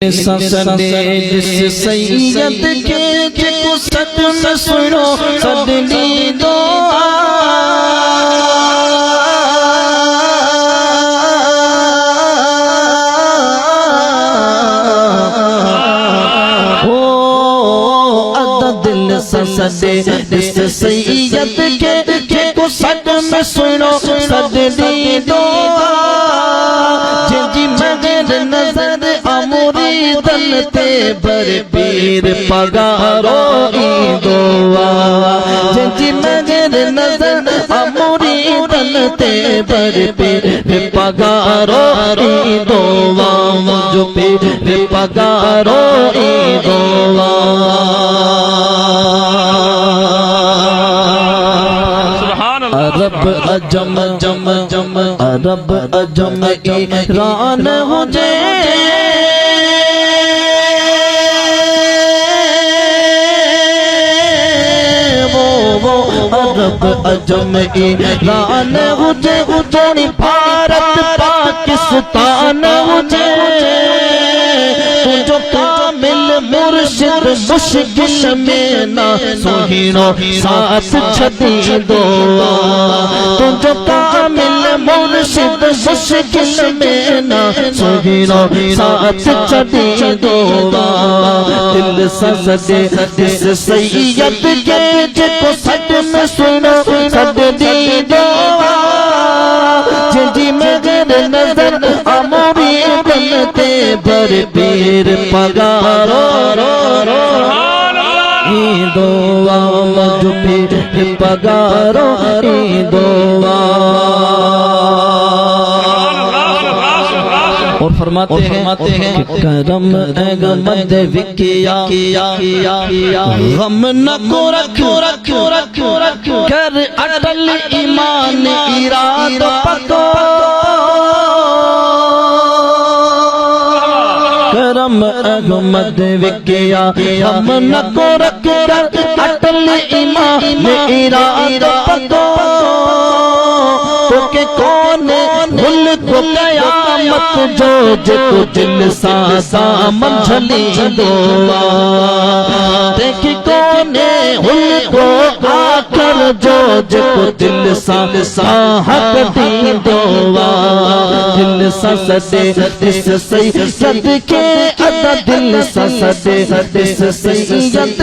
सदे जिस सैयद के जेको सद में सुनो सदनी दो दिल सदे जिस सैयद के जेको सद में सुनो सदनी दो जी मगर नजर अमूरी दलते बर पीर पगारो ईदोआ जी मगर नजर अमूरी दलते बर पीर पगारो ईदोआ जो पीर पगारो ईदोआ अरब अजम जम जम अरब अजम ईरान हुजे वो अरब अजम ईरान हुजे उजड़ी भारत पाकिस्तान हुजे तुझो कामिल मुर्शिद मुश्किल में ना सुहिनो साथ छदी दो तुझो कामिल मुर्शिद मुश्किल में ना सुहिनो साथ छदी दो दिल सजदे जिस सैयद के जेको सद में सुनो सदनी दो जी मगर नजर अमूरी दलते बर पीर पगारो ईदोआ जो पीर पगारो ईदोआ और फरमाते हैं कि करम गमद विकिया गम न को रख कर अटल ईमान इराद पतो करम गमद विकिया गम न को रख कर अटल ईमान इराद पतो तो के कौन भूल को कयामत जो जेको दिल सा मंझली दो देख कौन हुल को आकर जो जेको दिल सा हक दी दो दिल सा सदे इस सैयद के अदा दिल सा सदे इस सैयद